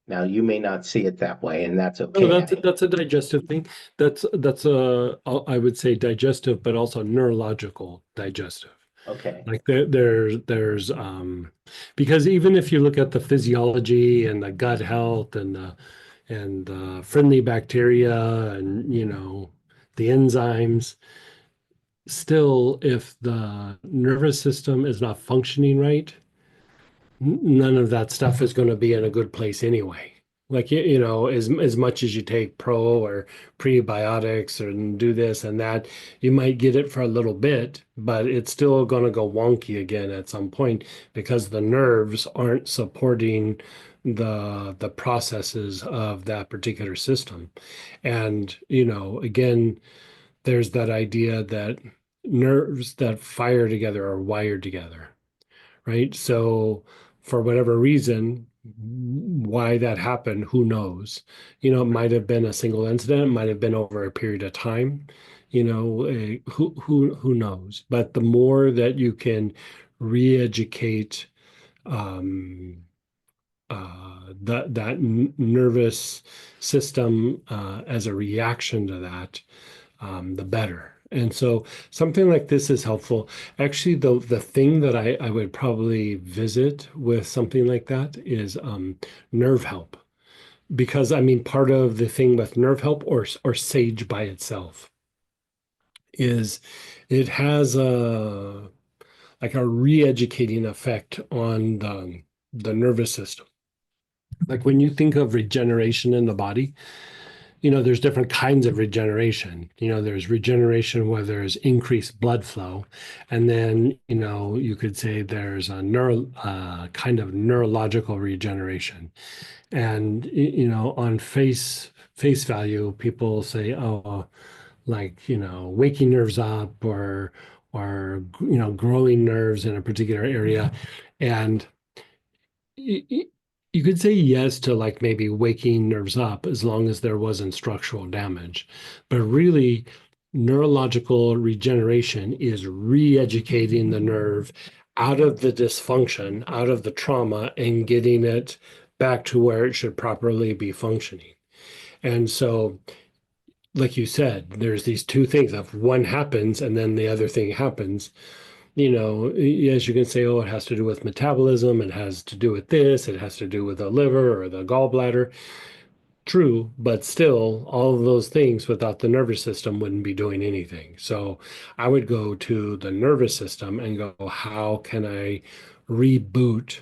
Now, you may not see it that way, and that's No, okay. that's a digestive thing. That's a I would say digestive, but also neurological digestive. Okay. Like there's because even if you look at the physiology and the gut health and the friendly bacteria and the enzymes, still if the nervous system is not functioning right, none of that stuff is going to be in a good place anyway. Like as much as you take pro or prebiotics and do this and that, you might get it for a little bit, but it's still going to go wonky again at some point because the nerves aren't supporting the processes of that particular system. And again, there's that idea that nerves that fire together are wired together, right? So for whatever reason, why that happened, who knows? It might have been a single incident, it might have been over a period of time. Who knows? But the more that you can re-educate um, that nervous system as a reaction to that, the better. And so something like this is helpful. Actually, the thing that I would probably visit with something like that is nerve help. Because I mean, part of the thing with nerve help or sage by itself is it has a like a re-educating effect on the nervous system. Like when you think of regeneration in the body, there's different kinds of regeneration. There's regeneration where there's increased blood flow. And then, you could say there's a kind of neurological regeneration. And, on face value, people say, oh, like, waking nerves up or, growing nerves in a particular area. And you could say yes to like maybe waking nerves up as long as there wasn't structural damage. But really, neurological regeneration is re-educating the nerve out of the dysfunction, out of the trauma, and getting it back to where it should properly be functioning. And so, like you said, there's these two things. If one happens and then the other thing happens, yes, you can say, oh, it has to do with metabolism, it has to do with this, it has to do with the liver or the gallbladder. True, but still, all of those things without the nervous system wouldn't be doing anything. So I would go to the nervous system and go, how can I reboot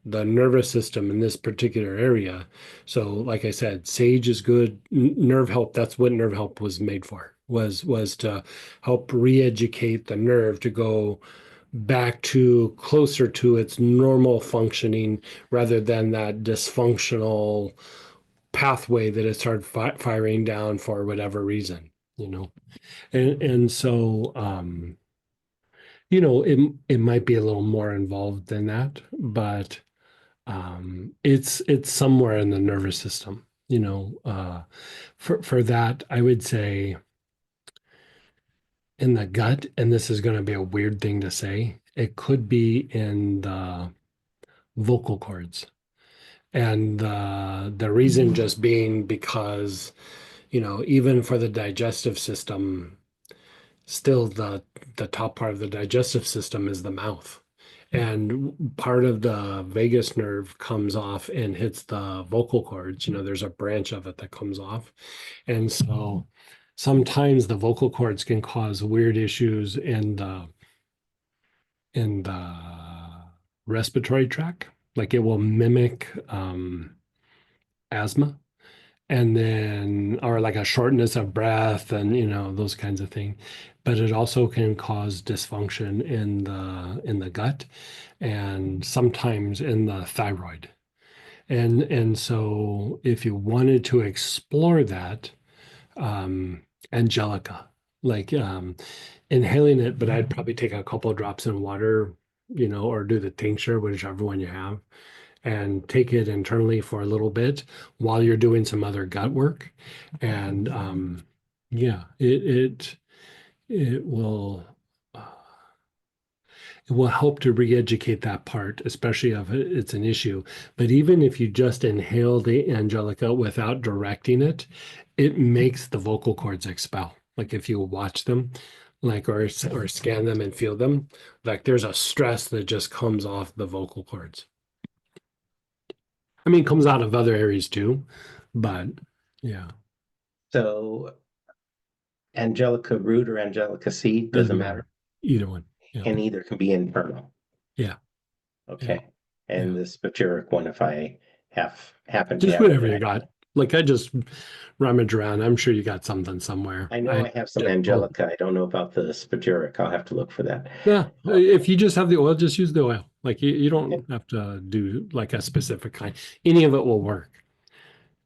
the nervous system in this particular area? So, like I said, sage is good. Nerve help, that's what nerve help was made for, was to help re-educate the nerve to go back to closer to its normal functioning rather than that dysfunctional pathway that it started firing down for whatever reason, and so it might be a little more involved than that, but it's somewhere in the nervous system, for that I would say in the gut, and this is going to be a weird thing to say, it could be in the vocal cords. And the reason just being because, even for the digestive system, still the top part of the digestive system is the mouth. And part of the vagus nerve comes off and hits the vocal cords. There's a branch of it that comes off. And so sometimes the vocal cords can cause weird issues in the respiratory tract. Like it will mimic asthma and then or like a shortness of breath and those kinds of things, but it also can cause dysfunction in the gut and sometimes in the thyroid. And so if you wanted to explore that, angelica, like inhaling it, but I'd probably take a couple of drops in water, or do the tincture, whichever one you have, and take it internally for a little bit while you're doing some other gut work. And Yeah, it will uh, it will help to re-educate that part, especially if it's an issue. But even if you just inhale the angelica without directing it, it makes the vocal cords expel. Like if you watch them, like or scan them and feel them, like there's a stress that just comes off the vocal cords. I mean, comes out of other areas too, but yeah, So angelica root or angelica seed, doesn't doesn't matter. matter. Either one. Yeah, And either can be internal. yeah, yeah, Okay. And yeah. the spagyric one, if I happen to Just have whatever it. you got. Like I just rummage around. I'm sure you got something somewhere. I know I have some Oh, angelica. I don't know about the spagyric. I'll have to look for that. yeah. Uh, If you just have the oil, just use the oil. Like you Okay. don't have to do like a specific kind. Any of it will work.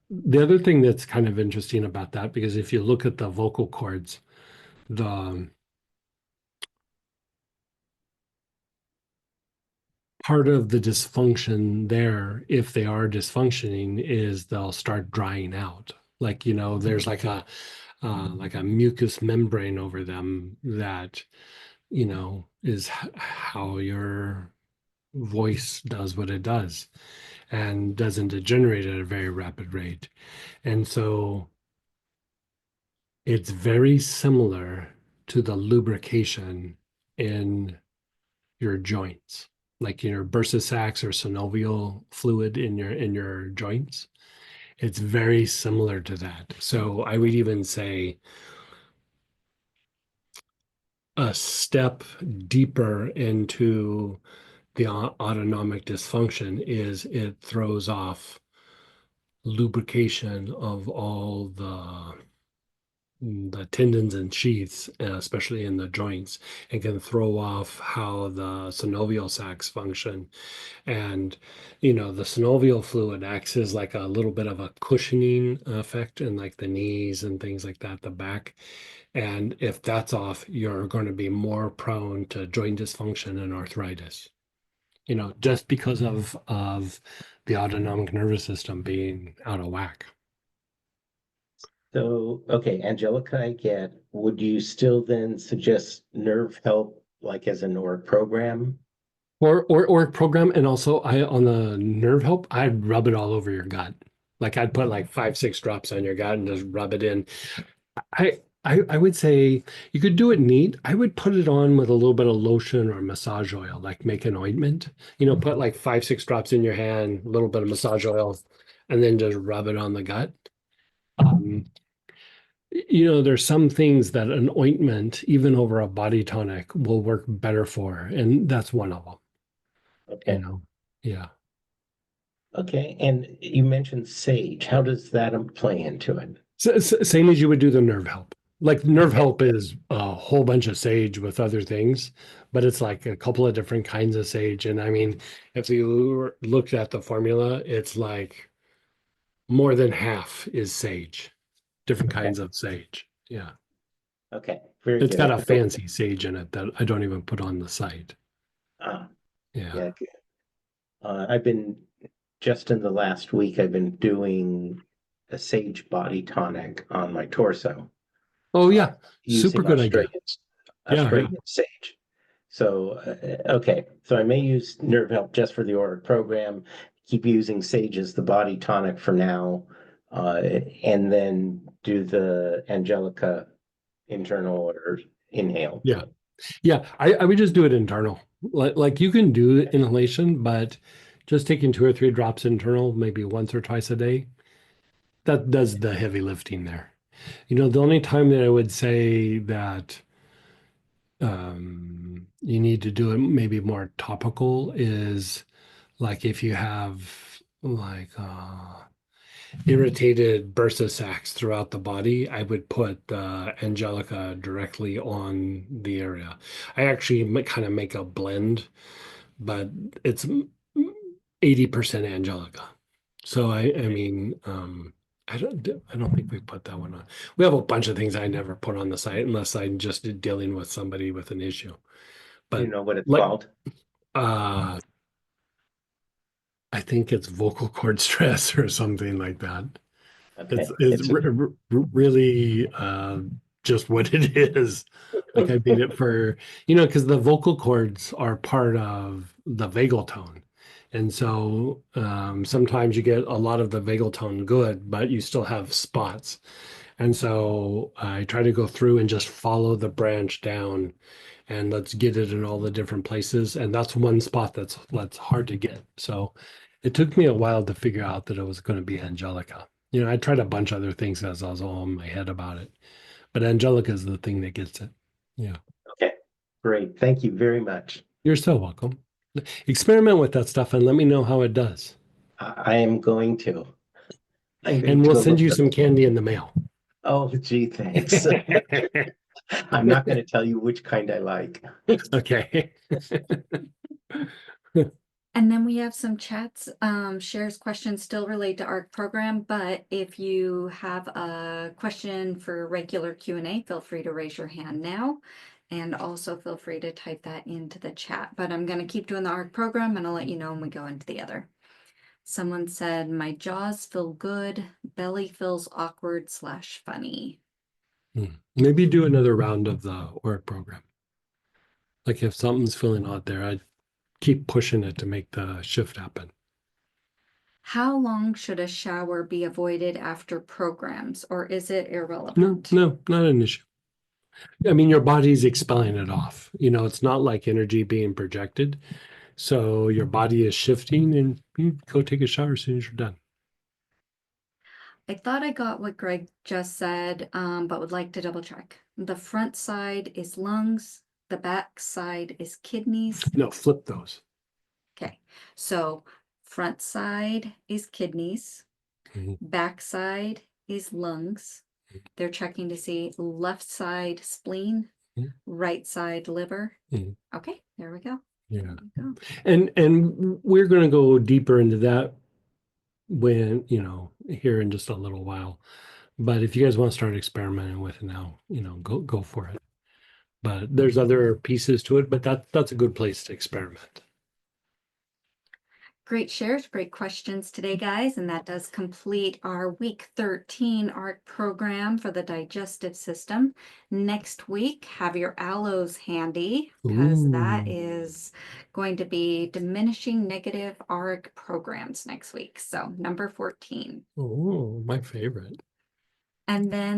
The other thing that's kind of interesting about that, because if you look at the vocal cords, the part of the dysfunction there, if they are dysfunctioning, is they'll start drying out. Like, there's like a mucous membrane over them that, is how your voice does what it does and doesn't degenerate at a very rapid rate. And so it's very similar to the lubrication in your joints, like your bursa sacs or synovial fluid in your joints. It's very similar to that. So I would even say a step deeper into the autonomic dysfunction is it throws off lubrication of all the tendons and sheaths, especially in the joints, and can throw off how the synovial sacs function. And, the synovial fluid acts as like a little bit of a cushioning effect in like the knees and things like that, the back. And if that's off, you're going to be more prone to joint dysfunction and arthritis, just because of the autonomic nervous system being out of whack. So, okay, angelica I get. Would you still then suggest nerve help like as an OR program? Or program, and also I on the nerve help, I'd rub it all over your gut. Like I'd put like 5, 6 drops on your gut and just rub it in. I would say you could do it neat. I would put it on with a little bit of lotion or massage oil, like make an ointment. Put like 5, 6 drops in your hand, a little bit of massage oil, and then just rub it on the gut. Um, there's some things that an ointment, even over a body tonic, will work better for, and that's one of them. Okay. Yeah. Okay. And you mentioned sage. How does that play into it? Same as you would do the nerve help. Like nerve Okay. help is a whole bunch of sage with other things, but it's like a couple of different kinds of sage. And I mean, if you looked at the formula, it's like more than half is sage, different Okay. kinds of sage. Yeah. Okay. Very It's good. I got a have to go. fancy sage in it that I don't even put on the site. Ah, Yeah. yeah. Good. I've been just in the last week, I've been doing a sage body tonic on my torso, Oh, uh, yeah. Super using good idea. Yeah. Yeah. Australian sage. So, okay, so I may use nerve help just for the Auric program, keep using sage as the body tonic for now, uh, and then do the Angelica internal or inhale. Yeah. Yeah. I would just do it internal. Like you can do inhalation, but just taking 2 or 3 drops internal, maybe once or twice a day, that does the heavy lifting there. The only time that I would say that you need to do it maybe more topical is like if you have like irritated bursa sacs throughout the body, I would put Angelica directly on the area. I actually kind of make a blend, but it's 80% Angelica. So I mean, I don't think we put that one on. We have a bunch of things I never put on the site unless I'm just dealing with somebody with an issue. Do you But know what it's like called? uh I think it's vocal cord stress or something like that. Okay. It's really just what it is. Like I made it for, because the vocal cords are part of the vagal tone. And so sometimes you get a lot of the vagal tone good, but you still have spots. And so I try to go through and just follow the branch down and let's get it in all the different places. And that's one spot that's hard to get. So it took me a while to figure out that it was going to be Angelica. I tried a bunch of other things as I was all in my head about it, but Angelica is the thing that gets it. Yeah. Okay, great. Thank you very much. You're so welcome. Experiment with that stuff and let me know how it does. I am going to. I'm going And to we'll go send look you up- some candy in the mail. Oh, gee, thanks. I'm not going to tell you which kind I like. Okay. And then we have some chats, shares, questions still relate to ARC program, but if you have a question for regular Q&A, feel free to raise your hand now. And also feel free to type that into the chat, but I'm going to keep doing the ARC program and I'll let you know when we go into the other. Someone said, my jaws feel good, belly feels awkward / funny. Maybe do another round of the Auric program. Like if something's feeling odd there, I'd keep pushing it to make the shift happen. How long should a shower be avoided after programs, or is it irrelevant? No, not an issue. I mean, your body's expelling it off. It's not like energy being projected. So your body is shifting and you go take a shower as soon as you're done. I thought I got what Greg just said, but would like to double check. The front side is lungs, the back side is kidneys. No, flip those. Okay, so front side is kidneys, Mhm. back side is lungs. They're checking to see left side spleen, Mhm. right side liver. Mhm. Okay, there we go. Yeah. There we go. And we're going to go deeper into that when, here in just a little while. But if you guys want to start experimenting with it now, go for it. But there's other pieces to it, but that's a good place to experiment. Great shares, great questions today, guys. And that does complete our week 13 ARC program for the digestive system. Next week, have your aloes handy because that Ooh. is going to be diminishing negative ARC programs next week. So number 14. Oh, my favorite. And then